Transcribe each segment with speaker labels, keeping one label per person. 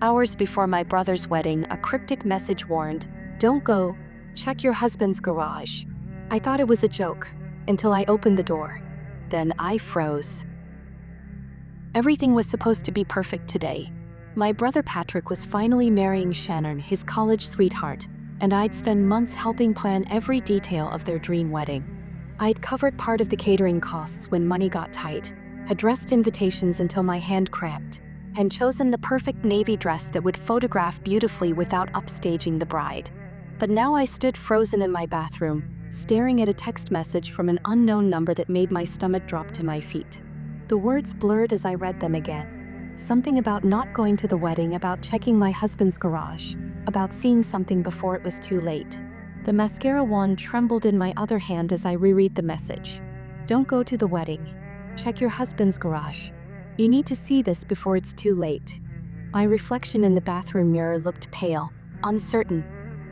Speaker 1: Hours before my brother's wedding, a cryptic message warned, "Don't go. Check your husband's garage." I thought it was a joke, until I opened the door. Then I froze. Everything was supposed to be perfect today. My brother Patrick was finally marrying Shannon, his college sweetheart, and I'd spend months helping plan every detail of their dream wedding. I'd covered part of the catering costs when money got tight, addressed invitations until my hand cramped, and chosen the perfect navy dress that would photograph beautifully without upstaging the bride. But now I stood frozen in my bathroom, staring at a text message from an unknown number that made my stomach drop to my feet. The words blurred as I read them again. Something about not going to the wedding, about checking my husband's garage, about seeing something before it was too late. The mascara wand trembled in my other hand as I reread the message. Don't go to the wedding. Check your husband's garage. You need to see this before it's too late. My reflection in the bathroom mirror looked pale, uncertain.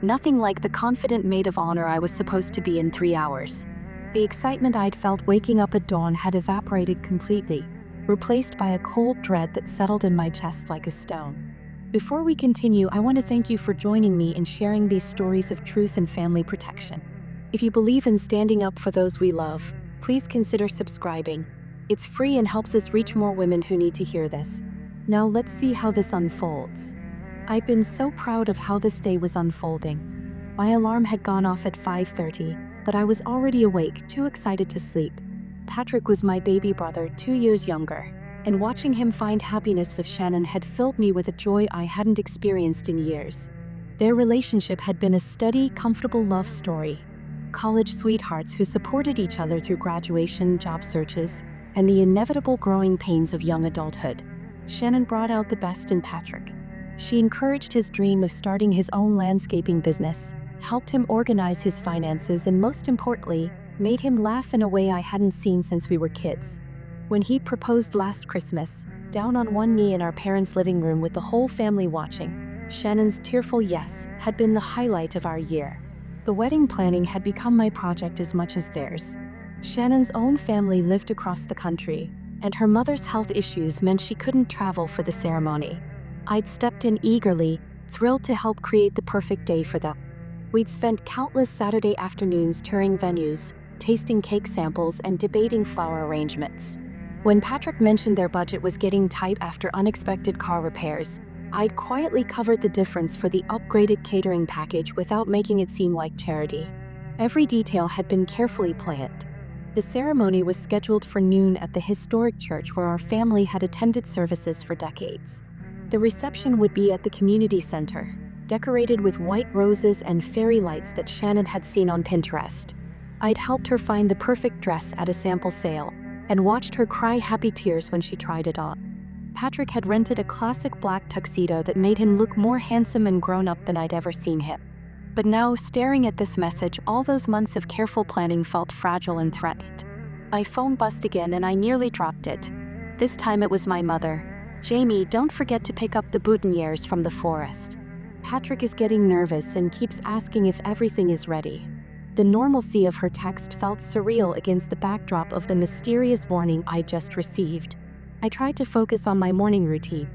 Speaker 1: Nothing like the confident maid of honor I was supposed to be in 3 hours. The excitement I'd felt waking up at dawn had evaporated completely, replaced by a cold dread that settled in my chest like a stone. Before we continue, I want to thank you for joining me in sharing these stories of truth and family protection. If you believe in standing up for those we love, please consider subscribing. It's free and helps us reach more women who need to hear this. Now let's see how this unfolds. I've been so proud of how this day was unfolding. My alarm had gone off at 5:30, but I was already awake, too excited to sleep. Patrick was my baby brother, 2 years younger, and watching him find happiness with Shannon had filled me with a joy I hadn't experienced in years. Their relationship had been a steady, comfortable love story. College sweethearts who supported each other through graduation, job searches, and the inevitable growing pains of young adulthood. Shannon brought out the best in Patrick. She encouraged his dream of starting his own landscaping business, helped him organize his finances, and most importantly, made him laugh in a way I hadn't seen since we were kids. When he proposed last Christmas, down on one knee in our parents' living room with the whole family watching, Shannon's tearful yes had been the highlight of our year. The wedding planning had become my project as much as theirs. Shannon's own family lived across the country, and her mother's health issues meant she couldn't travel for the ceremony. I'd stepped in eagerly, thrilled to help create the perfect day for them. We'd spent countless Saturday afternoons touring venues, tasting cake samples, and debating flower arrangements. When Patrick mentioned their budget was getting tight after unexpected car repairs, I'd quietly covered the difference for the upgraded catering package without making it seem like charity. Every detail had been carefully planned. The ceremony was scheduled for noon at the historic church where our family had attended services for decades. The reception would be at the community center, decorated with white roses and fairy lights that Shannon had seen on Pinterest. I'd helped her find the perfect dress at a sample sale, and watched her cry happy tears when she tried it on. Patrick had rented a classic black tuxedo that made him look more handsome and grown up than I'd ever seen him. But now, staring at this message, all those months of careful planning felt fragile and threatened. My phone buzzed again and I nearly dropped it. This time it was my mother. "Jamie, don't forget to pick up the boutonnieres from the florist. Patrick is getting nervous and keeps asking if everything is ready." The normalcy of her text felt surreal against the backdrop of the mysterious warning I'd just received. I tried to focus on my morning routine.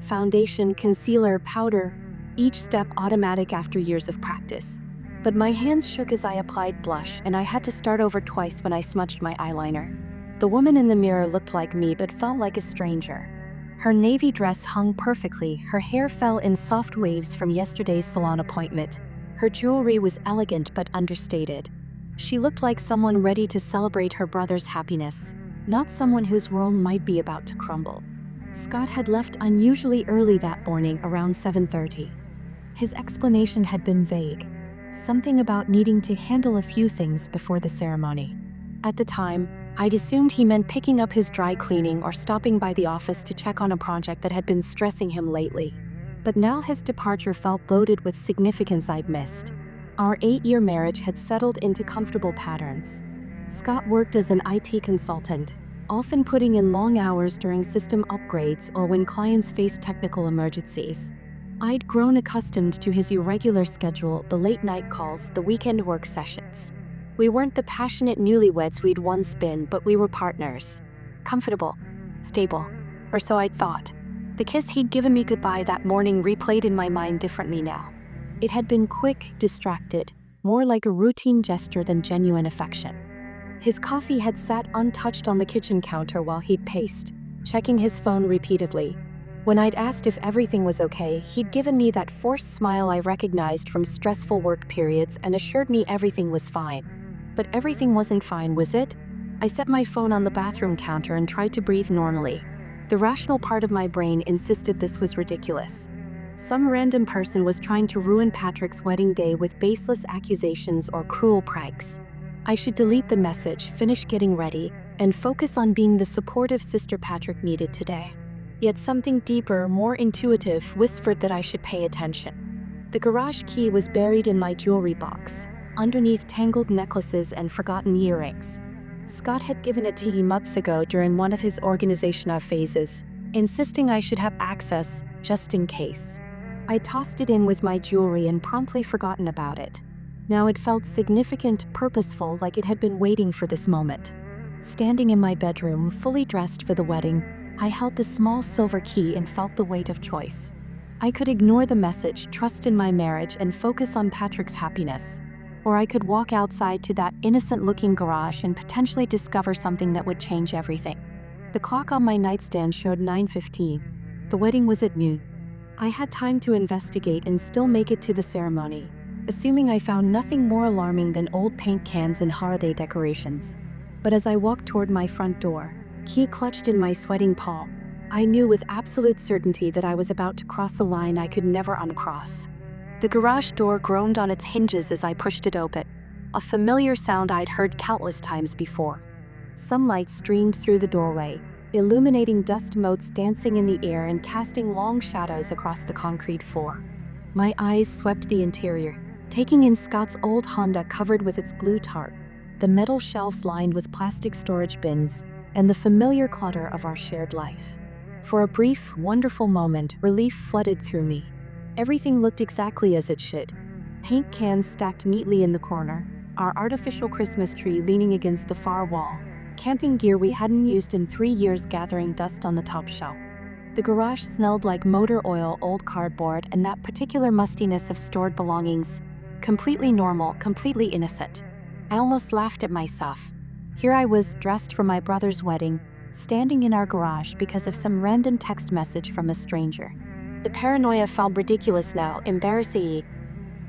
Speaker 1: Foundation, concealer, powder, each step automatic after years of practice. But my hands shook as I applied blush, and I had to start over twice when I smudged my eyeliner. The woman in the mirror looked like me but felt like a stranger. Her navy dress hung perfectly, her hair fell in soft waves from yesterday's salon appointment. Her jewelry was elegant but understated. She looked like someone ready to celebrate her brother's happiness, not someone whose world might be about to crumble. Scott had left unusually early that morning, around 7:30. His explanation had been vague, something about needing to handle a few things before the ceremony. At the time, I'd assumed he meant picking up his dry cleaning or stopping by the office to check on a project that had been stressing him lately. But now his departure felt loaded with significance I'd missed. Our 8-year marriage had settled into comfortable patterns. Scott worked as an IT consultant, often putting in long hours during system upgrades or when clients faced technical emergencies. I'd grown accustomed to his irregular schedule, the late-night calls, the weekend work sessions. We weren't the passionate newlyweds we'd once been, but we were partners. Comfortable, stable, or so I'd thought. The kiss he'd given me goodbye that morning replayed in my mind differently now. It had been quick, distracted, more like a routine gesture than genuine affection. His coffee had sat untouched on the kitchen counter while he'd paced, checking his phone repeatedly. When I'd asked if everything was okay, he'd given me that forced smile I recognized from stressful work periods and assured me everything was fine. But everything wasn't fine, was it? I set my phone on the bathroom counter and tried to breathe normally. The rational part of my brain insisted this was ridiculous. Some random person was trying to ruin Patrick's wedding day with baseless accusations or cruel pranks. I should delete the message, finish getting ready, and focus on being the supportive sister Patrick needed today. Yet something deeper, more intuitive, whispered that I should pay attention. The garage key was buried in my jewelry box, underneath tangled necklaces and forgotten earrings. Scott had given it to me months ago during one of his organizational phases, insisting I should have access, just in case. I tossed it in with my jewelry and promptly forgotten about it. Now it felt significant, purposeful, like it had been waiting for this moment. Standing in my bedroom, fully dressed for the wedding, I held the small silver key and felt the weight of choice. I could ignore the message, trust in my marriage, and focus on Patrick's happiness. Or I could walk outside to that innocent-looking garage and potentially discover something that would change everything. The clock on my nightstand showed 9:15. The wedding was at noon. I had time to investigate and still make it to the ceremony, assuming I found nothing more alarming than old paint cans and holiday decorations. But as I walked toward my front door, key clutched in my sweating palm, I knew with absolute certainty that I was about to cross a line I could never uncross. The garage door groaned on its hinges as I pushed it open, a familiar sound I'd heard countless times before. Sunlight streamed through the doorway, illuminating dust motes dancing in the air and casting long shadows across the concrete floor. My eyes swept the interior, taking in Scott's old Honda covered with its blue tarp, the metal shelves lined with plastic storage bins, and the familiar clutter of our shared life. For a brief, wonderful moment, relief flooded through me. Everything looked exactly as it should. Paint cans stacked neatly in the corner, our artificial Christmas tree leaning against the far wall, camping gear we hadn't used in 3 years gathering dust on the top shelf. The garage smelled like motor oil, old cardboard, and that particular mustiness of stored belongings. Completely normal, completely innocent. I almost laughed at myself. Here I was, dressed for my brother's wedding, standing in our garage because of some random text message from a stranger. The paranoia felt ridiculous now, embarrassing.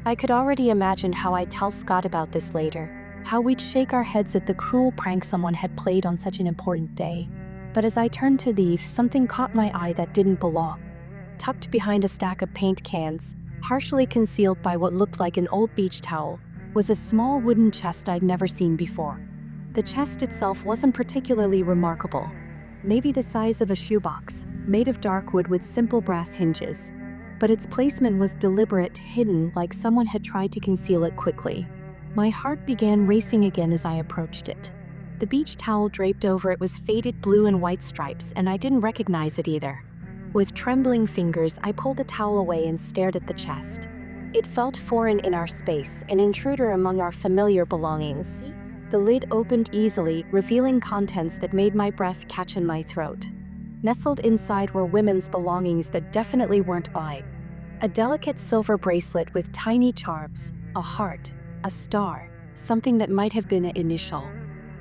Speaker 1: I could already imagine how I'd tell Scott about this later, how we'd shake our heads at the cruel prank someone had played on such an important day. But as I turned to leave, something caught my eye that didn't belong. Tucked behind a stack of paint cans, partially concealed by what looked like an old beach towel, was a small wooden chest I'd never seen before. The chest itself wasn't particularly remarkable. Maybe the size of a shoebox, made of dark wood with simple brass hinges. But its placement was deliberate, hidden, like someone had tried to conceal it quickly. My heart began racing again as I approached it. The beach towel draped over it was faded blue and white stripes, and I didn't recognize it either. With trembling fingers, I pulled the towel away and stared at the chest. It felt foreign in our space, an intruder among our familiar belongings. The lid opened easily, revealing contents that made my breath catch in my throat. Nestled inside were women's belongings that definitely weren't mine. A delicate silver bracelet with tiny charms, a heart, a star, something that might have been an initial.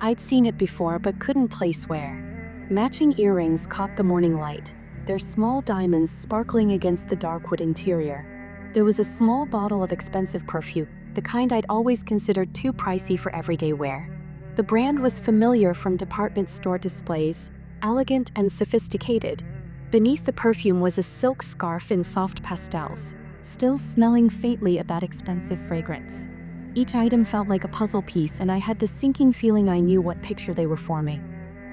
Speaker 1: I'd seen it before but couldn't place where. Matching earrings caught the morning light, their small diamonds sparkling against the dark wood interior. There was a small bottle of expensive perfume, the kind I'd always considered too pricey for everyday wear. The brand was familiar from department store displays, elegant and sophisticated. Beneath the perfume was a silk scarf in soft pastels, still smelling faintly of that expensive fragrance. Each item felt like a puzzle piece, and I had the sinking feeling I knew what picture they were forming.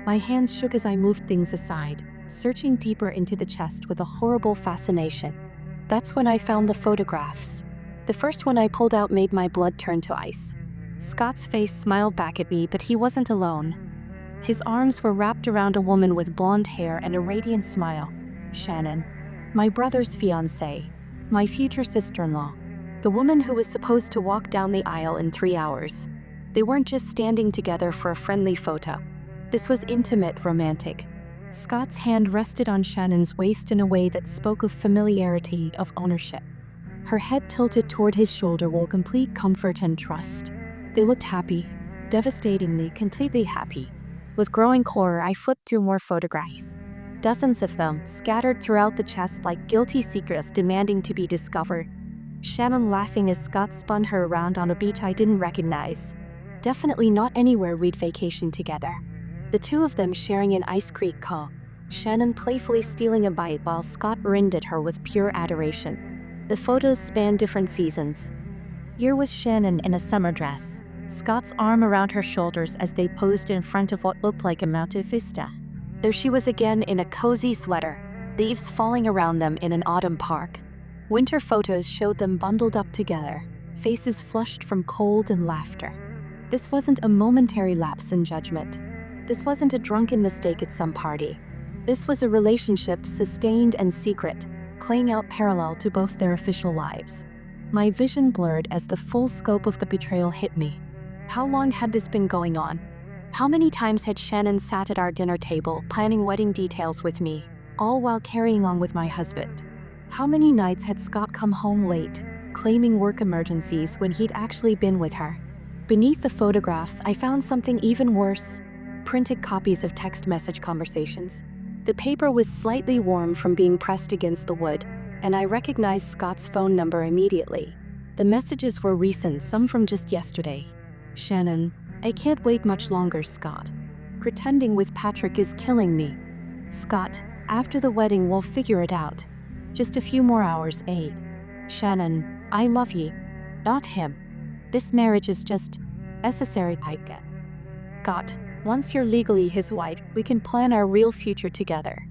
Speaker 1: My hands shook as I moved things aside, searching deeper into the chest with a horrible fascination. That's when I found the photographs. The first one I pulled out made my blood turn to ice. Scott's face smiled back at me, but he wasn't alone. His arms were wrapped around a woman with blonde hair and a radiant smile. Shannon, my brother's fiancée, my future sister-in-law, the woman who was supposed to walk down the aisle in 3 hours. They weren't just standing together for a friendly photo. This was intimate, romantic. Scott's hand rested on Shannon's waist in a way that spoke of familiarity, of ownership. Her head tilted toward his shoulder with complete comfort and trust. They looked happy, devastatingly, completely happy. With growing horror, I flipped through more photographs. Dozens of them, scattered throughout the chest like guilty secrets demanding to be discovered. Shannon laughing as Scott spun her around on a beach I didn't recognize. Definitely not anywhere we'd vacation together. The two of them sharing an ice cream cone. Shannon playfully stealing a bite while Scott grinned at her with pure adoration. The photos span different seasons. Here was Shannon in a summer dress, Scott's arm around her shoulders as they posed in front of what looked like a mountain vista. There she was again in a cozy sweater, leaves falling around them in an autumn park. Winter photos showed them bundled up together, faces flushed from cold and laughter. This wasn't a momentary lapse in judgment. This wasn't a drunken mistake at some party. This was a relationship sustained and secret, playing out parallel to both their official lives. My vision blurred as the full scope of the betrayal hit me. How long had this been going on? How many times had Shannon sat at our dinner table planning wedding details with me, all while carrying on with my husband? How many nights had Scott come home late, claiming work emergencies when he'd actually been with her? Beneath the photographs, I found something even worse. Printed copies of text message conversations. The paper was slightly warm from being pressed against the wood, and I recognized Scott's phone number immediately. The messages were recent, some from just yesterday. Shannon, I can't wait much longer, Scott. Pretending with Patrick is killing me. Scott, after the wedding we'll figure it out. Just a few more hours, eh? Shannon, I love you. Not him. This marriage is just necessary, I get. Scott, once you're legally his wife, we can plan our real future together.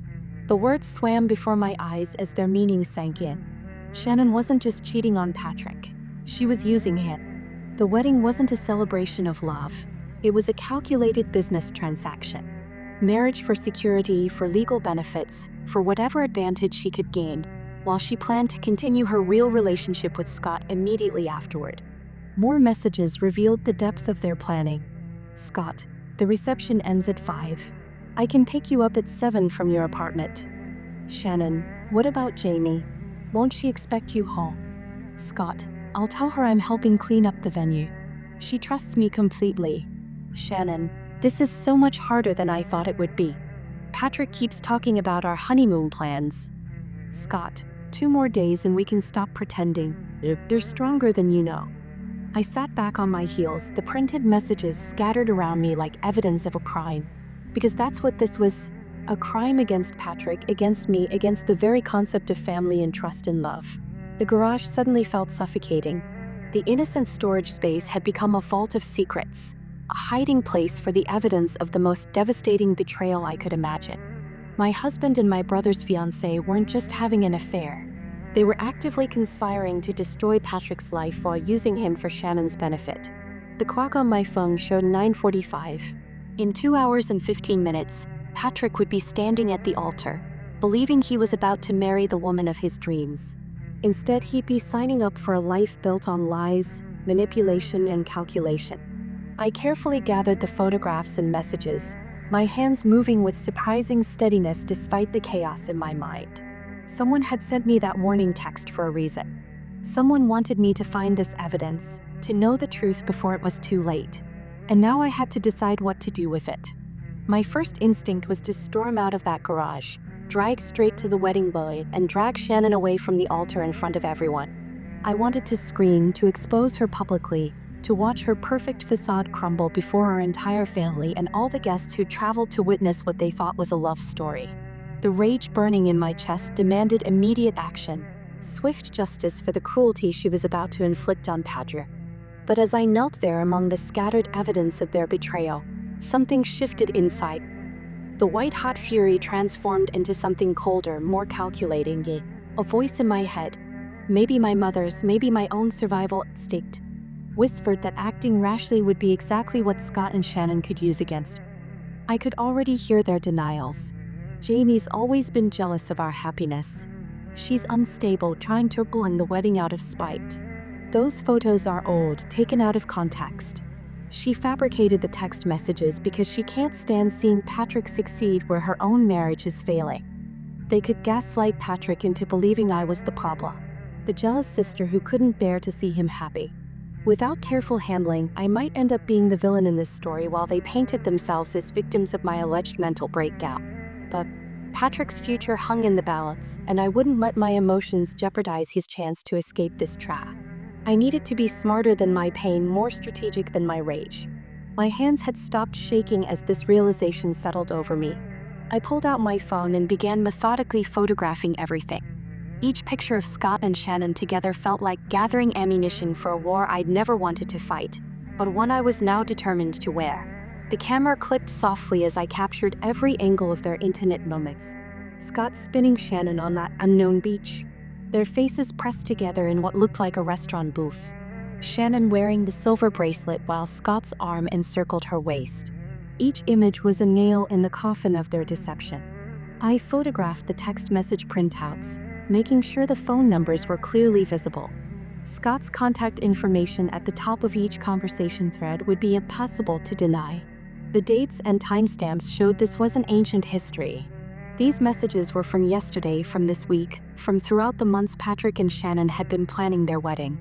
Speaker 1: The words swam before my eyes as their meaning sank in. Shannon wasn't just cheating on Patrick. She was using him. The wedding wasn't a celebration of love. It was a calculated business transaction. Marriage for security, for legal benefits, for whatever advantage she could gain, while she planned to continue her real relationship with Scott immediately afterward. More messages revealed the depth of their planning. Scott, the reception ends at 5. I can pick you up at 7 from your apartment. Shannon, what about Jamie? Won't she expect you home? Scott, I'll tell her I'm helping clean up the venue. She trusts me completely. Shannon, this is so much harder than I thought it would be. Patrick keeps talking about our honeymoon plans. Scott, 2 more days and we can stop pretending. They're stronger than you know. I sat back on my heels, the printed messages scattered around me like evidence of a crime. Because that's what this was, a crime against Patrick, against me, against the very concept of family and trust and love. The garage suddenly felt suffocating. The innocent storage space had become a vault of secrets, a hiding place for the evidence of the most devastating betrayal I could imagine. My husband and my brother's fiancé weren't just having an affair. They were actively conspiring to destroy Patrick's life while using him for Shannon's benefit. The clock on my phone showed 9:45. In 2 hours and 15 minutes, Patrick would be standing at the altar, believing he was about to marry the woman of his dreams. Instead, he'd be signing up for a life built on lies, manipulation, and calculation. I carefully gathered the photographs and messages, my hands moving with surprising steadiness despite the chaos in my mind. Someone had sent me that warning text for a reason. Someone wanted me to find this evidence, to know the truth before it was too late. And now I had to decide what to do with it. My first instinct was to storm out of that garage, drag straight to the wedding boy, and drag Shannon away from the altar in front of everyone. I wanted to scream, to expose her publicly, to watch her perfect facade crumble before our entire family and all the guests who traveled to witness what they thought was a love story. The rage burning in my chest demanded immediate action, swift justice for the cruelty she was about to inflict on Patrick. But as I knelt there among the scattered evidence of their betrayal, something shifted inside. The white-hot fury transformed into something colder, more calculating. A voice in my head, maybe my mother's, maybe my own survival instinct, whispered that acting rashly would be exactly what Scott and Shannon could use against her. I could already hear their denials. Jamie's always been jealous of our happiness. She's unstable, trying to ruin the wedding out of spite. Those photos are old, taken out of context. She fabricated the text messages because she can't stand seeing Patrick succeed where her own marriage is failing. They could gaslight Patrick into believing I was the problem, the jealous sister who couldn't bear to see him happy. Without careful handling, I might end up being the villain in this story while they painted themselves as victims of my alleged mental breakdown. But Patrick's future hung in the balance, and I wouldn't let my emotions jeopardize his chance to escape this trap. I needed to be smarter than my pain, more strategic than my rage. My hands had stopped shaking as this realization settled over me. I pulled out my phone and began methodically photographing everything. Each picture of Scott and Shannon together felt like gathering ammunition for a war I'd never wanted to fight, but one I was now determined to wear. The camera clicked softly as I captured every angle of their intimate moments. Scott spinning Shannon on that unknown beach, their faces pressed together in what looked like a restaurant booth. Shannon wearing the silver bracelet while Scott's arm encircled her waist. Each image was a nail in the coffin of their deception. I photographed the text message printouts, making sure the phone numbers were clearly visible. Scott's contact information at the top of each conversation thread would be impossible to deny. The dates and timestamps showed this wasn't ancient history. These messages were from yesterday, from this week, from throughout the months Patrick and Shannon had been planning their wedding.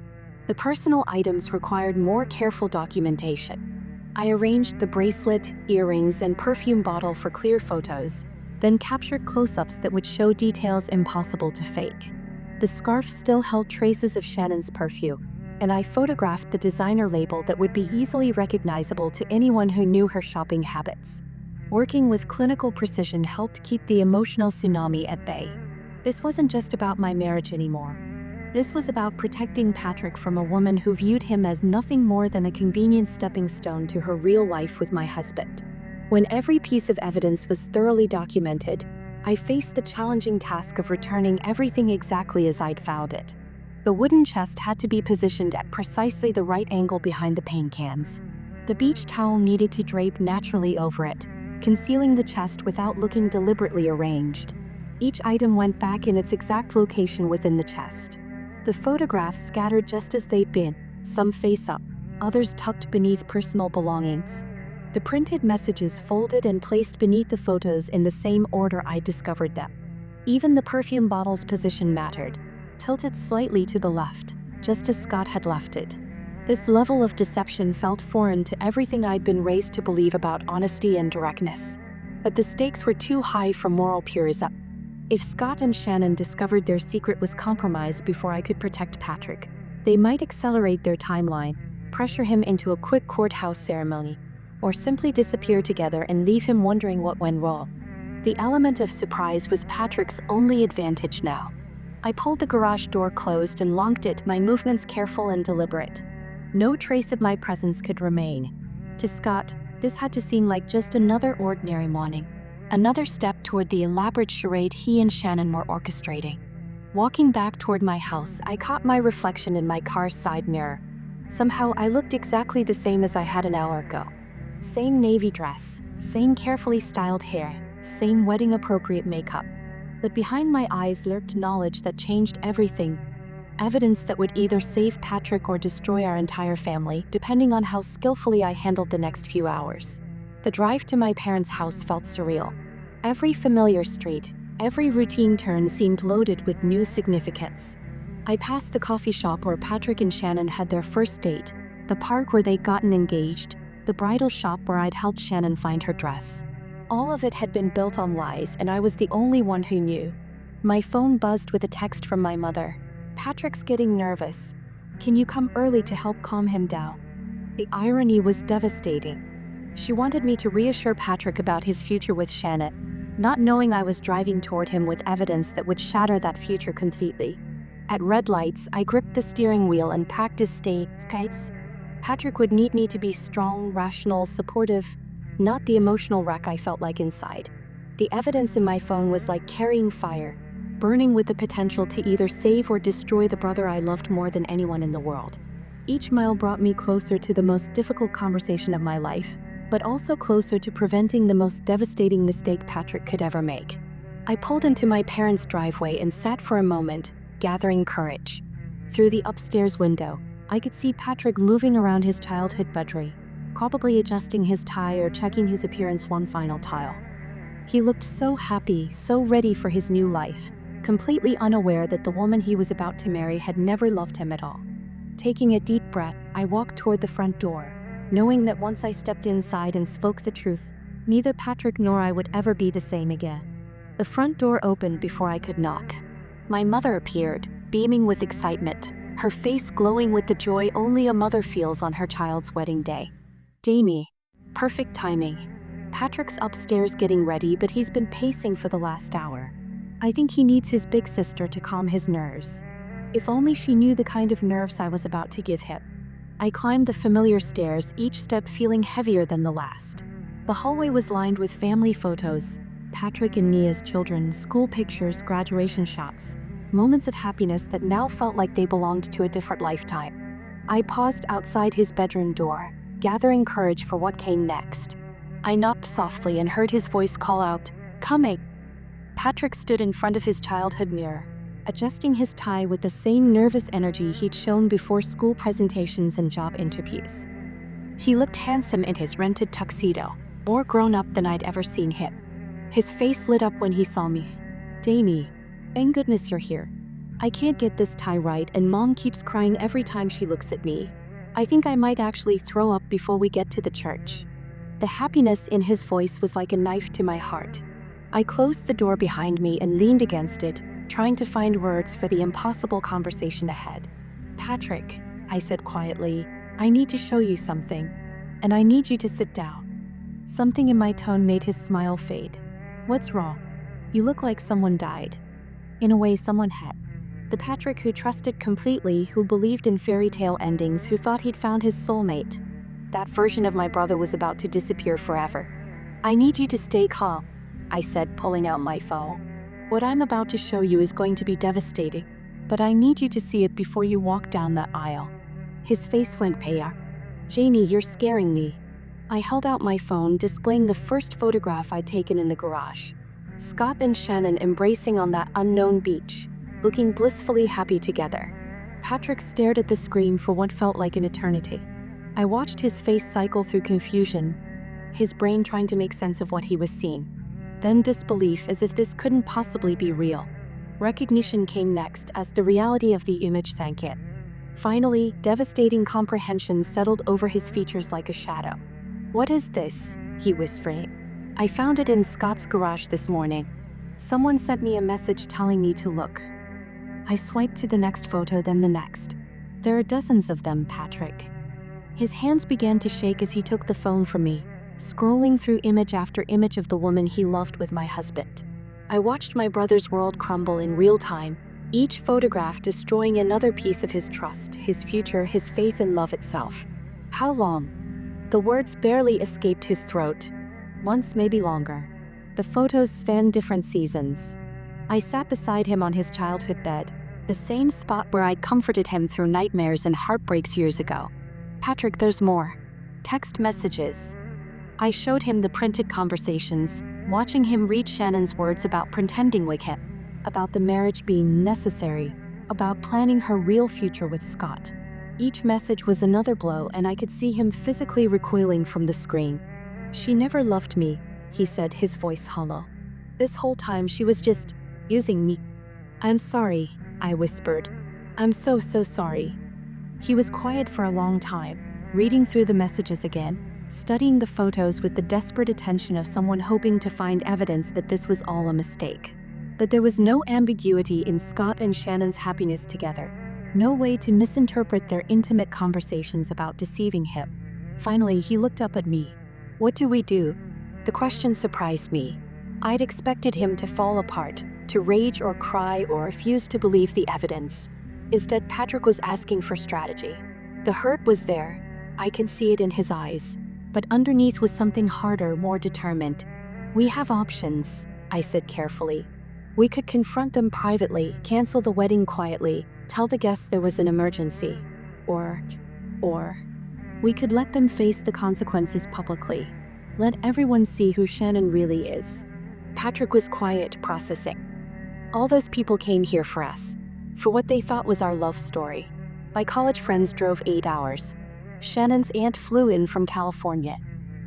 Speaker 1: The personal items required more careful documentation. I arranged the bracelet, earrings, and perfume bottle for clear photos, then captured close-ups that would show details impossible to fake. The scarf still held traces of Shannon's perfume, and I photographed the designer label that would be easily recognizable to anyone who knew her shopping habits. Working with clinical precision helped keep the emotional tsunami at bay. This wasn't just about my marriage anymore. This was about protecting Patrick from a woman who viewed him as nothing more than a convenient stepping stone to her real life with my husband. When every piece of evidence was thoroughly documented, I faced the challenging task of returning everything exactly as I'd found it. The wooden chest had to be positioned at precisely the right angle behind the paint cans. The beach towel needed to drape naturally over it, concealing the chest without looking deliberately arranged. Each item went back in its exact location within the chest. The photographs scattered just as they'd been, some face up, others tucked beneath personal belongings. The printed messages folded and placed beneath the photos in the same order I discovered them. Even the perfume bottle's position mattered, tilted slightly to the left, just as Scott had left it. This level of deception felt foreign to everything I'd been raised to believe about honesty and directness. But the stakes were too high for moral purism. If Scott and Shannon discovered their secret was compromised before I could protect Patrick, they might accelerate their timeline, pressure him into a quick courthouse ceremony, or simply disappear together and leave him wondering what went wrong. The element of surprise was Patrick's only advantage now. I pulled the garage door closed and locked it, my movements careful and deliberate. No trace of my presence could remain. To Scott, this had to seem like just another ordinary morning, another step toward the elaborate charade he and Shannon were orchestrating. Walking back toward my house, I caught my reflection in my car's side mirror. Somehow, I looked exactly the same as I had an hour ago. Same navy dress, same carefully styled hair, same wedding-appropriate makeup. But behind my eyes lurked knowledge that changed everything. Evidence that would either save Patrick or destroy our entire family, depending on how skillfully I handled the next few hours. The drive to my parents' house felt surreal. Every familiar street, every routine turn seemed loaded with new significance. I passed the coffee shop where Patrick and Shannon had their first date, the park where they'd gotten engaged, the bridal shop where I'd helped Shannon find her dress. All of it had been built on lies, and I was the only one who knew. My phone buzzed with a text from my mother. "Patrick's getting nervous. Can you come early to help calm him down?" The irony was devastating. She wanted me to reassure Patrick about his future with Shannon, not knowing I was driving toward him with evidence that would shatter that future completely. At red lights, I gripped the steering wheel and practiced staying. Patrick would need me to be strong, rational, supportive, not the emotional wreck I felt like inside. The evidence in my phone was like carrying fire, burning with the potential to either save or destroy the brother I loved more than anyone in the world. Each mile brought me closer to the most difficult conversation of my life, but also closer to preventing the most devastating mistake Patrick could ever make. I pulled into my parents' driveway and sat for a moment, gathering courage. Through the upstairs window, I could see Patrick moving around his childhood bedroom, probably adjusting his tie or checking his appearance one final time. He looked so happy, so ready for his new life, completely unaware that the woman he was about to marry had never loved him at all. Taking a deep breath, I walked toward the front door, knowing that once I stepped inside and spoke the truth, neither Patrick nor I would ever be the same again. The front door opened before I could knock. My mother appeared, beaming with excitement, her face glowing with the joy only a mother feels on her child's wedding day. Damie. Perfect timing. Patrick's upstairs getting ready, but he's been pacing for the last hour. I think he needs his big sister to calm his nerves. If only she knew the kind of nerves I was about to give him. I climbed the familiar stairs, each step feeling heavier than the last. The hallway was lined with family photos, Patrick and Nia's children, school pictures, graduation shots, moments of happiness that now felt like they belonged to a different lifetime. I paused outside his bedroom door, gathering courage for what came next. I knocked softly and heard his voice call out, "Coming." Patrick stood in front of his childhood mirror, adjusting his tie with the same nervous energy he'd shown before school presentations and job interviews. He looked handsome in his rented tuxedo, more grown up than I'd ever seen him. His face lit up when he saw me. "Damie, thank goodness you're here. I can't get this tie right and Mom keeps crying every time she looks at me. I think I might actually throw up before we get to the church." The happiness in his voice was like a knife to my heart. I closed the door behind me and leaned against it, trying to find words for the impossible conversation ahead. "Patrick," I said quietly, "I need to show you something, and I need you to sit down." Something in my tone made his smile fade. "What's wrong? You look like someone died." In a way, someone had. The Patrick who trusted completely, who believed in fairy tale endings, who thought he'd found his soulmate. That version of my brother was about to disappear forever. "I need you to stay calm," I said, pulling out my phone. "What I'm about to show you is going to be devastating, but I need you to see it before you walk down that aisle." His face went pale. "Jamie, you're scaring me." I held out my phone, displaying the first photograph I'd taken in the garage. Scott and Shannon embracing on that unknown beach, looking blissfully happy together. Patrick stared at the screen for what felt like an eternity. I watched his face cycle through confusion, his brain trying to make sense of what he was seeing. Then disbelief, as if this couldn't possibly be real. Recognition came next as the reality of the image sank in. Finally, devastating comprehension settled over his features like a shadow. "What is this?" he whispered. "I found it in Scott's garage this morning. Someone sent me a message telling me to look." I swiped to the next photo, then the next. "There are dozens of them, Patrick." His hands began to shake as he took the phone from me, scrolling through image after image of the woman he loved with my husband. I watched my brother's world crumble in real time, each photograph destroying another piece of his trust, his future, his faith in love itself. "How long?" The words barely escaped his throat. "Months, maybe longer." The photos spanned different seasons. I sat beside him on his childhood bed, the same spot where I'd comforted him through nightmares and heartbreaks years ago. "Patrick, there's more." Text messages. I showed him the printed conversations, watching him read Shannon's words about pretending with him, about the marriage being necessary, about planning her real future with Scott. Each message was another blow, and I could see him physically recoiling from the screen. "She never loved me," he said, his voice hollow. "This whole time she was just using me." "I'm sorry," I whispered. "I'm so sorry." He was quiet for a long time, reading through the messages again, studying the photos with the desperate attention of someone hoping to find evidence that this was all a mistake. That there was no ambiguity in Scott and Shannon's happiness together, no way to misinterpret their intimate conversations about deceiving him. Finally, he looked up at me. "What do we do?" The question surprised me. I'd expected him to fall apart, to rage or cry or refuse to believe the evidence. Instead, Patrick was asking for strategy. The hurt was there. I could see it in his eyes. But underneath was something harder, more determined. "We have options," I said carefully. "We could confront them privately, cancel the wedding quietly, tell the guests there was an emergency. Or we could let them face the consequences publicly. Let everyone see who Shannon really is." Patrick was quiet, processing. "All those people came here for us, for what they thought was our love story. My college friends drove 8 hours. Shannon's aunt flew in from California.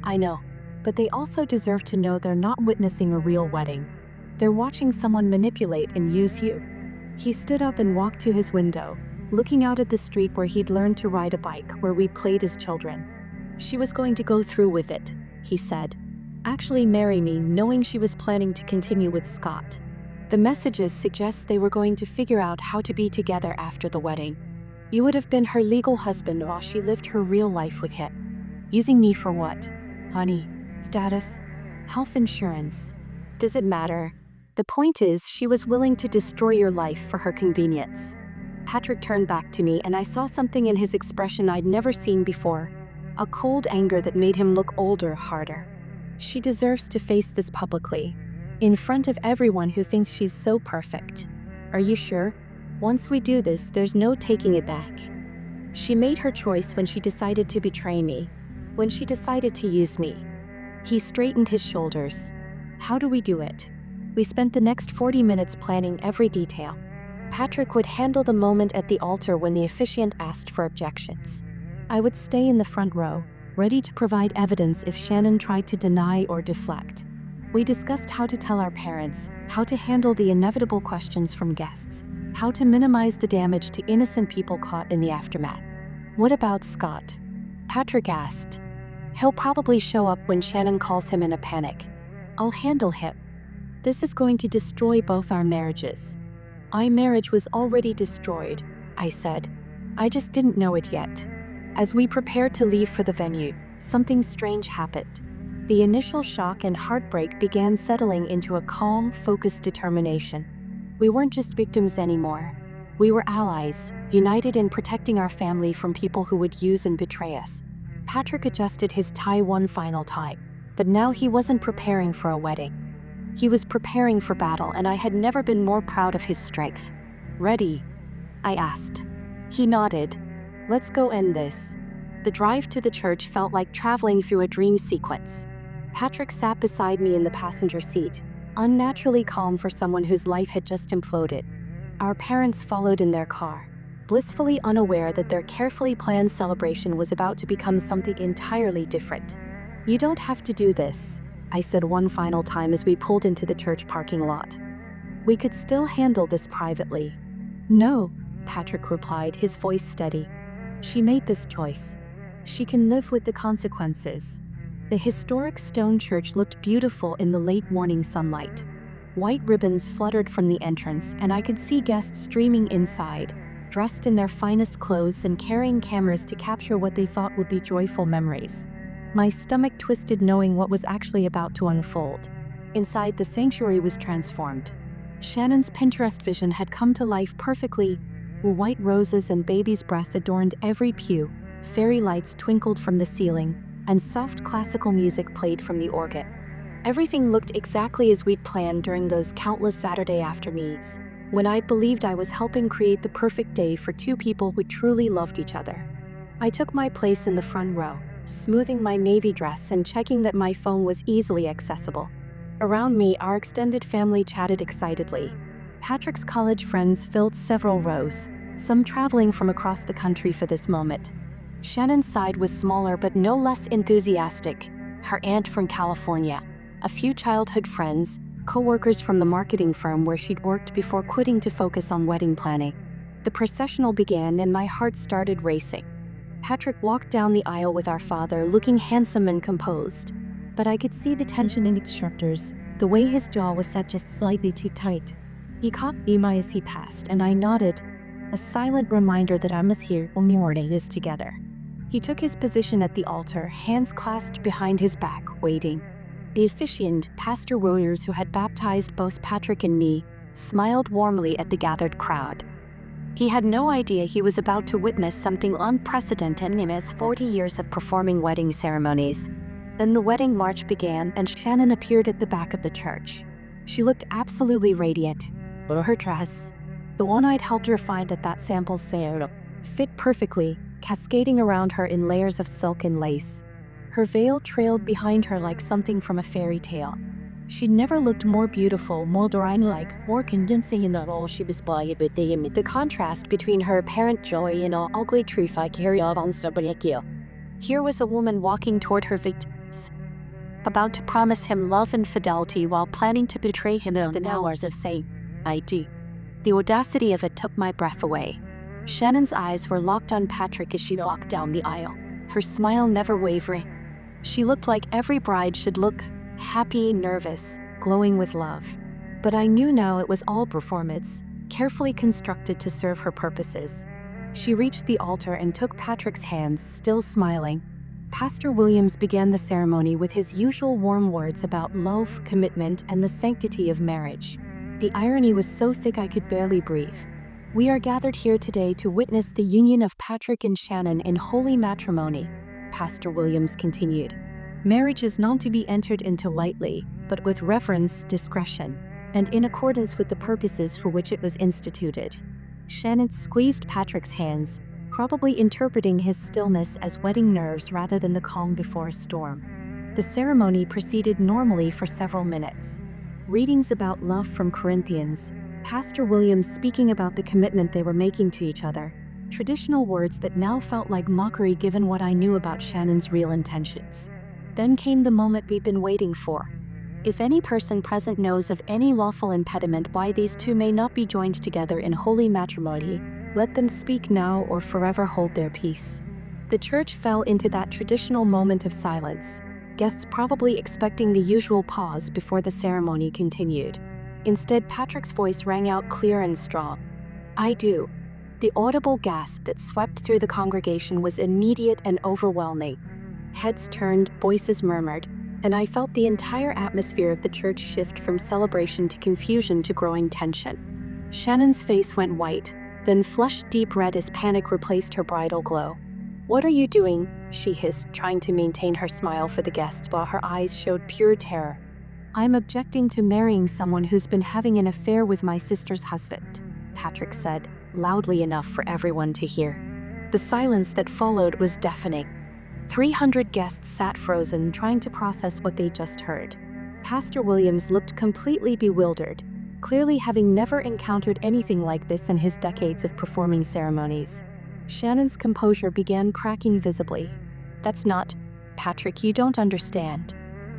Speaker 1: I know, but they also deserve to know they're not witnessing a real wedding. They're watching someone manipulate and use you. He stood up and walked to his window, looking out at the street where he'd learned to ride a bike, where we played as children. She was going to go through with it, he said. Actually marry me, knowing she was planning to continue with Scott. The messages suggest they were going to figure out how to be together after the wedding. You would have been her legal husband while she lived her real life with him. Using me for what? Honey, status, health insurance. Does it matter? The point is, she was willing to destroy your life for her convenience. Patrick turned back to me and I saw something in his expression I'd never seen before. A cold anger that made him look older, harder. She deserves to face this publicly, in front of everyone who thinks she's so perfect. Are you sure? Once we do this, there's no taking it back. She made her choice when she decided to betray me, when she decided to use me. He straightened his shoulders. How do we do it? We spent the next 40 minutes planning every detail. Patrick would handle the moment at the altar when the officiant asked for objections. I would stay in the front row, ready to provide evidence if Shannon tried to deny or deflect. We discussed how to tell our parents, how to handle the inevitable questions from guests, how to minimize the damage to innocent people caught in the aftermath. What about Scott? Patrick asked. He'll probably show up when Shannon calls him in a panic. I'll handle him. This is going to destroy both our marriages. Our marriage was already destroyed, I said. I just didn't know it yet. As we prepared to leave for the venue, something strange happened. The initial shock and heartbreak began settling into a calm, focused determination. We weren't just victims anymore. We were allies, united in protecting our family from people who would use and betray us. Patrick adjusted his tie one final time, but now he wasn't preparing for a wedding. He was preparing for battle, and I had never been more proud of his strength. Ready? I asked. He nodded. Let's go end this. The drive to the church felt like traveling through a dream sequence. Patrick sat beside me in the passenger seat, unnaturally calm for someone whose life had just imploded. Our parents followed in their car, blissfully unaware that their carefully planned celebration was about to become something entirely different. You don't have to do this, I said one final time as we pulled into the church parking lot. We could still handle this privately. No, Patrick replied, his voice steady. She made this choice. She can live with the consequences. The historic stone church looked beautiful in the late morning sunlight. White ribbons fluttered from the entrance, and I could see guests streaming inside, dressed in their finest clothes and carrying cameras to capture what they thought would be joyful memories. My stomach twisted knowing what was actually about to unfold. Inside, the sanctuary was transformed. Shannon's Pinterest vision had come to life perfectly. White roses and baby's breath adorned every pew, fairy lights twinkled from the ceiling, and soft classical music played from the organ. Everything looked exactly as we'd planned during those countless Saturday afternoons, when I believed I was helping create the perfect day for two people who truly loved each other. I took my place in the front row, smoothing my navy dress and checking that my phone was easily accessible. Around me, our extended family chatted excitedly. Patrick's college friends filled several rows, some traveling from across the country for this moment. Shannon's side was smaller but no less enthusiastic. Her aunt from California, a few childhood friends, co-workers from the marketing firm where she'd worked before quitting to focus on wedding planning. The processional began and my heart started racing. Patrick walked down the aisle with our father, looking handsome and composed. But I could see the tension in his shoulders, the way his jaw was set just slightly too tight. He caught Emma as he passed, and I nodded, a silent reminder that I must hear when we were in this together. He took his position at the altar, hands clasped behind his back, waiting. The officiant, Pastor Williams, who had baptized both Patrick and me, smiled warmly at the gathered crowd. He had no idea he was about to witness something unprecedented in his 40 years of performing wedding ceremonies. Then the wedding march began and Shannon appeared at the back of the church. She looked absolutely radiant. Her dress, the one I'd helped her find at that sample sale, fit perfectly, cascading around her in layers of silk and lace. Her veil trailed behind her like something from a fairy tale. She never looked more beautiful, more divine-like, more convincing in the role she was playing. The contrast between her apparent joy and her ugly truth I carry on stability. Here was a woman walking toward her victims, about to promise him love and fidelity while planning to betray him in the hours of saying, I do. The audacity of it took my breath away. Shannon's eyes were locked on Patrick as she walked down the aisle, her smile never wavering. She looked like every bride should look, happy, nervous, glowing with love. But I knew now it was all performance, carefully constructed to serve her purposes. She reached the altar and took Patrick's hands, still smiling. Pastor Williams began the ceremony with his usual warm words about love, commitment, and the sanctity of marriage. The irony was so thick I could barely breathe. We are gathered here today to witness the union of Patrick and Shannon in holy matrimony, Pastor Williams continued. Marriage is not to be entered into lightly, but with reverence, discretion, and in accordance with the purposes for which it was instituted. Shannon squeezed Patrick's hands, probably interpreting his stillness as wedding nerves rather than the calm before a storm. The ceremony proceeded normally for several minutes. Readings about love from Corinthians, Pastor Williams speaking about the commitment they were making to each other, traditional words that now felt like mockery given what I knew about Shannon's real intentions. Then came the moment we'd been waiting for. If any person present knows of any lawful impediment why these two may not be joined together in holy matrimony, let them speak now or forever hold their peace. The church fell into that traditional moment of silence, guests probably expecting the usual pause before the ceremony continued. Instead, Patrick's voice rang out clear and strong. I do. The audible gasp that swept through the congregation was immediate and overwhelming. Heads turned, voices murmured, and I felt the entire atmosphere of the church shift from celebration to confusion to growing tension. Shannon's face went white, then flushed deep red as panic replaced her bridal glow. What are you doing? She hissed, trying to maintain her smile for the guests while her eyes showed pure terror. I'm objecting to marrying someone who's been having an affair with my sister's husband, Patrick said, loudly enough for everyone to hear. The silence that followed was deafening. 300 guests sat frozen, trying to process what they just heard. Pastor Williams looked completely bewildered, clearly having never encountered anything like this in his decades of performing ceremonies. Shannon's composure began cracking visibly. That's not, Patrick, you don't understand.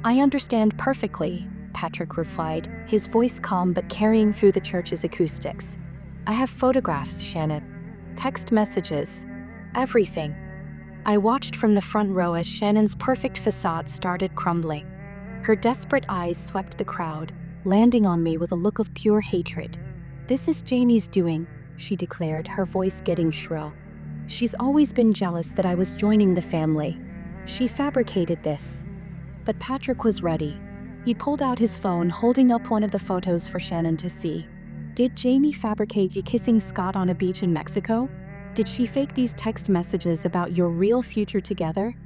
Speaker 1: I understand perfectly, Patrick replied, his voice calm but carrying through the church's acoustics. I have photographs, Shannon. Text messages. Everything. I watched from the front row as Shannon's perfect facade started crumbling. Her desperate eyes swept the crowd, landing on me with a look of pure hatred. This is Jamie's doing, she declared, her voice getting shrill. She's always been jealous that I was joining the family. She fabricated this. But Patrick was ready. He pulled out his phone, holding up one of the photos for Shannon to see. Did Jamie fabricate you kissing Scott on a beach in Mexico? Did she fake these text messages about your real future together?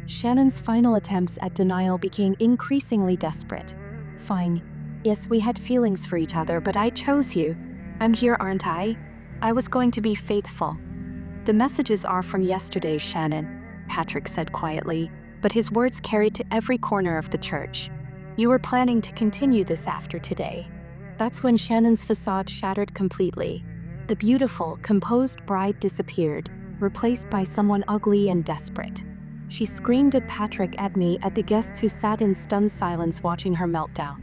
Speaker 1: Shannon's final attempts at denial became increasingly desperate. Fine. Yes, we had feelings for each other, but I chose you. I'm here, aren't I? I was going to be faithful. The messages are from yesterday, Shannon, Patrick said quietly, but his words carried to every corner of the church. You were planning to continue this after today. That's when Shannon's facade shattered completely. The beautiful, composed bride disappeared, replaced by someone ugly and desperate. She screamed at Patrick, at me, at the guests who sat in stunned silence watching her meltdown.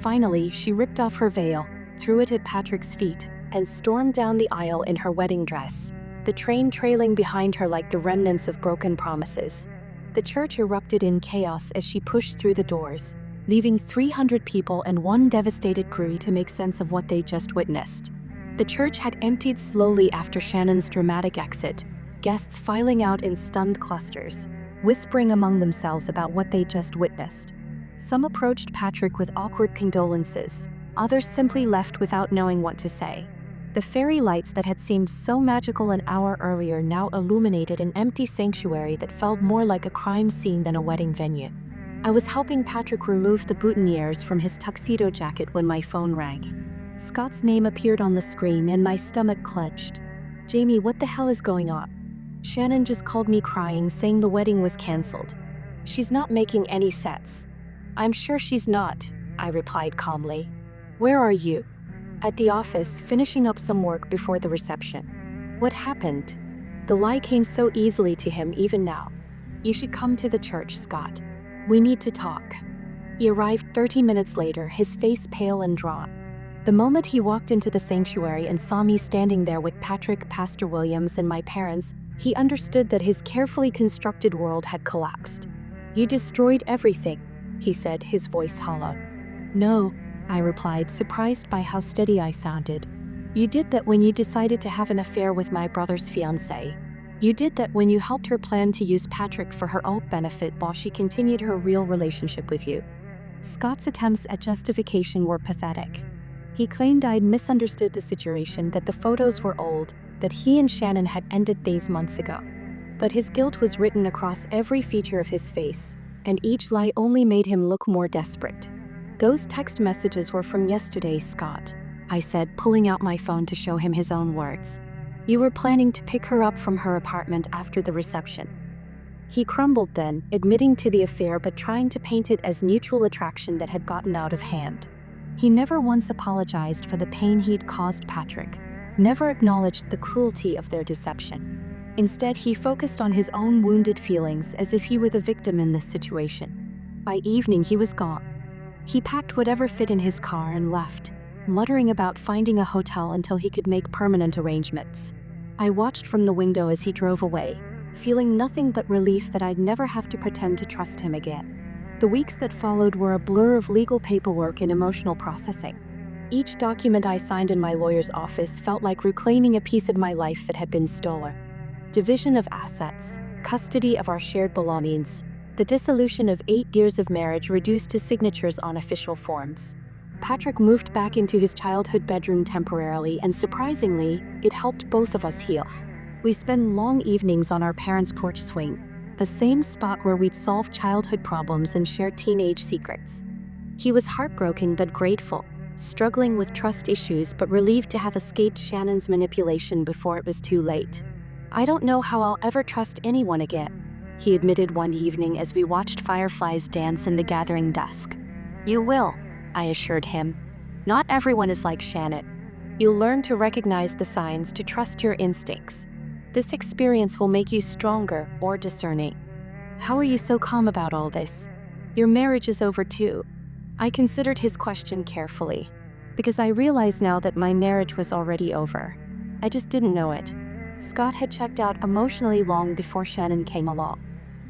Speaker 1: Finally, she ripped off her veil, threw it at Patrick's feet, and stormed down the aisle in her wedding dress, the train trailing behind her like the remnants of broken promises. The church erupted in chaos as she pushed through the doors, leaving 300 people and one devastated crew to make sense of what they just witnessed. The church had emptied slowly after Shannon's dramatic exit, guests filing out in stunned clusters, whispering among themselves about what they just witnessed. Some approached Patrick with awkward condolences, others simply left without knowing what to say. The fairy lights that had seemed so magical an hour earlier now illuminated an empty sanctuary that felt more like a crime scene than a wedding venue. I was helping Patrick remove the boutonnieres from his tuxedo jacket when my phone rang. Scott's name appeared on the screen and my stomach clenched. Jamie, what the hell is going on? Shannon just called me crying, saying the wedding was canceled. She's not making any sense. I'm sure she's not, I replied calmly. Where are you? At the office, finishing up some work before the reception. What happened? The lie came so easily to him even now. "You should come to the church, Scott. We need to talk." He arrived 30 minutes later, his face pale and drawn. The moment he walked into the sanctuary and saw me standing there with Patrick, Pastor Williams, and my parents, he understood that his carefully constructed world had collapsed. "You destroyed everything," he said, his voice hollow. "No," I replied, surprised by how steady I sounded. "You did that when you decided to have an affair with my brother's fiancée. You did that when you helped her plan to use Patrick for her own benefit while she continued her real relationship with you." Scott's attempts at justification were pathetic. He claimed I'd misunderstood the situation, that the photos were old, that he and Shannon had ended days months ago. But his guilt was written across every feature of his face, and each lie only made him look more desperate. "Those text messages were from yesterday, Scott," I said, pulling out my phone to show him his own words. "You were planning to pick her up from her apartment after the reception." He crumbled then, admitting to the affair but trying to paint it as mutual attraction that had gotten out of hand. He never once apologized for the pain he'd caused Patrick, never acknowledged the cruelty of their deception. Instead, he focused on his own wounded feelings as if he were the victim in this situation. By evening, he was gone. He packed whatever fit in his car and left, muttering about finding a hotel until he could make permanent arrangements. I watched from the window as he drove away, feeling nothing but relief that I'd never have to pretend to trust him again. The weeks that followed were a blur of legal paperwork and emotional processing. Each document I signed in my lawyer's office felt like reclaiming a piece of my life that had been stolen. Division of assets, custody of our shared belongings, the dissolution of 8 years of marriage reduced to signatures on official forms. Patrick moved back into his childhood bedroom temporarily, and surprisingly, it helped both of us heal. We spent long evenings on our parents' porch swing, the same spot where we'd solve childhood problems and share teenage secrets. He was heartbroken but grateful, struggling with trust issues but relieved to have escaped Shannon's manipulation before it was too late. "I don't know how I'll ever trust anyone again," he admitted one evening as we watched fireflies dance in the gathering dusk. "You will," I assured him. "Not everyone is like Shannon. You'll learn to recognize the signs, to trust your instincts. This experience will make you stronger or discerning." "How are you so calm about all this? Your marriage is over too." I considered his question carefully, because I realize now that my marriage was already over. I just didn't know it. Scott had checked out emotionally long before Shannon came along.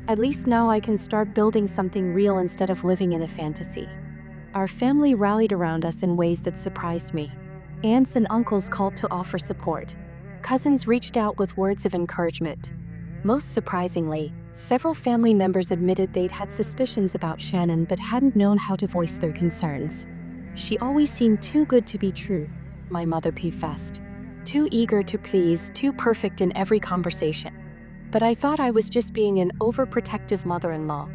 Speaker 1: At least now I can start building something real instead of living in a fantasy. Our family rallied around us in ways that surprised me. Aunts and uncles called to offer support. Cousins reached out with words of encouragement. Most surprisingly, several family members admitted they'd had suspicions about Shannon but hadn't known how to voice their concerns. "She always seemed too good to be true," my mother professed. "Too eager to please, too perfect in every conversation." But I thought I was just being an overprotective mother-in-law.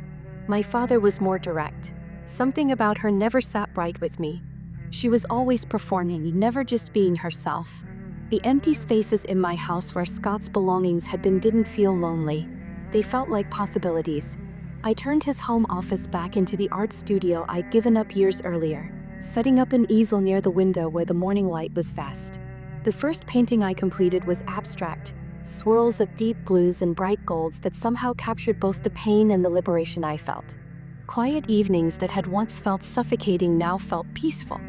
Speaker 1: My father was more direct. Something about her never sat right with me. She was always performing, never just being herself. The empty spaces in my house where Scott's belongings had been didn't feel lonely. They felt like possibilities. I turned his home office back into the art studio I'd given up years earlier, setting up an easel near the window where the morning light was fast. The first painting I completed was abstract, swirls of deep blues and bright golds that somehow captured both the pain and the liberation I felt. Quiet evenings that had once felt suffocating now felt peaceful.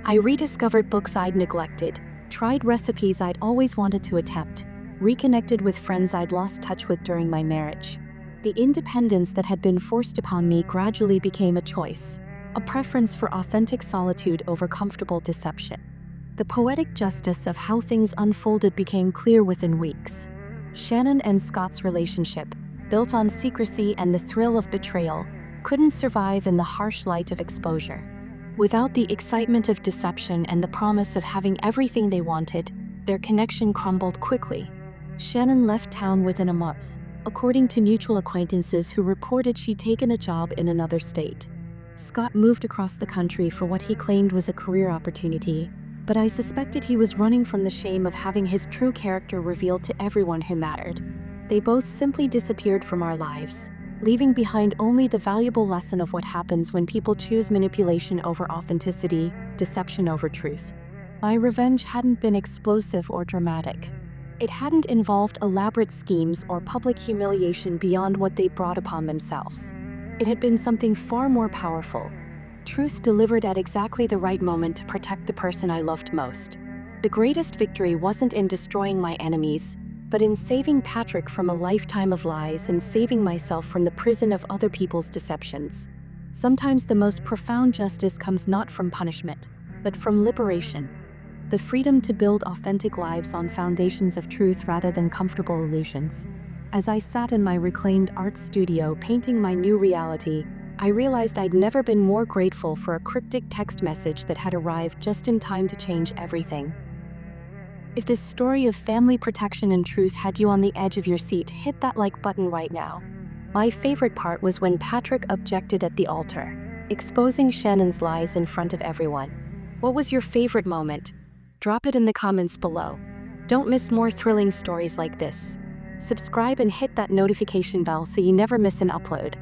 Speaker 1: I rediscovered books I'd neglected, tried recipes I'd always wanted to attempt, reconnected with friends I'd lost touch with during my marriage. The independence that had been forced upon me gradually became a choice, a preference for authentic solitude over comfortable deception. The poetic justice of how things unfolded became clear within weeks. Shannon and Scott's relationship, built on secrecy and the thrill of betrayal, couldn't survive in the harsh light of exposure. Without the excitement of deception and the promise of having everything they wanted, their connection crumbled quickly. Shannon left town within a month, according to mutual acquaintances who reported she'd taken a job in another state. Scott moved across the country for what he claimed was a career opportunity, but I suspected he was running from the shame of having his true character revealed to everyone who mattered. They both simply disappeared from our lives, leaving behind only the valuable lesson of what happens when people choose manipulation over authenticity, deception over truth. My revenge hadn't been explosive or dramatic. It hadn't involved elaborate schemes or public humiliation beyond what they brought upon themselves. It had been something far more powerful. Truth delivered at exactly the right moment to protect the person I loved most. The greatest victory wasn't in destroying my enemies, but in saving Patrick from a lifetime of lies and saving myself from the prison of other people's deceptions. Sometimes the most profound justice comes not from punishment, but from liberation. The freedom to build authentic lives on foundations of truth rather than comfortable illusions. As I sat in my reclaimed art studio painting my new reality, I realized I'd never been more grateful for a cryptic text message that had arrived just in time to change everything. If this story of family protection and truth had you on the edge of your seat, hit that like button right now. My favorite part was when Patrick objected at the altar, exposing Shannon's lies in front of everyone. What was your favorite moment? Drop it in the comments below. Don't miss more thrilling stories like this. Subscribe and hit that notification bell so you never miss an upload.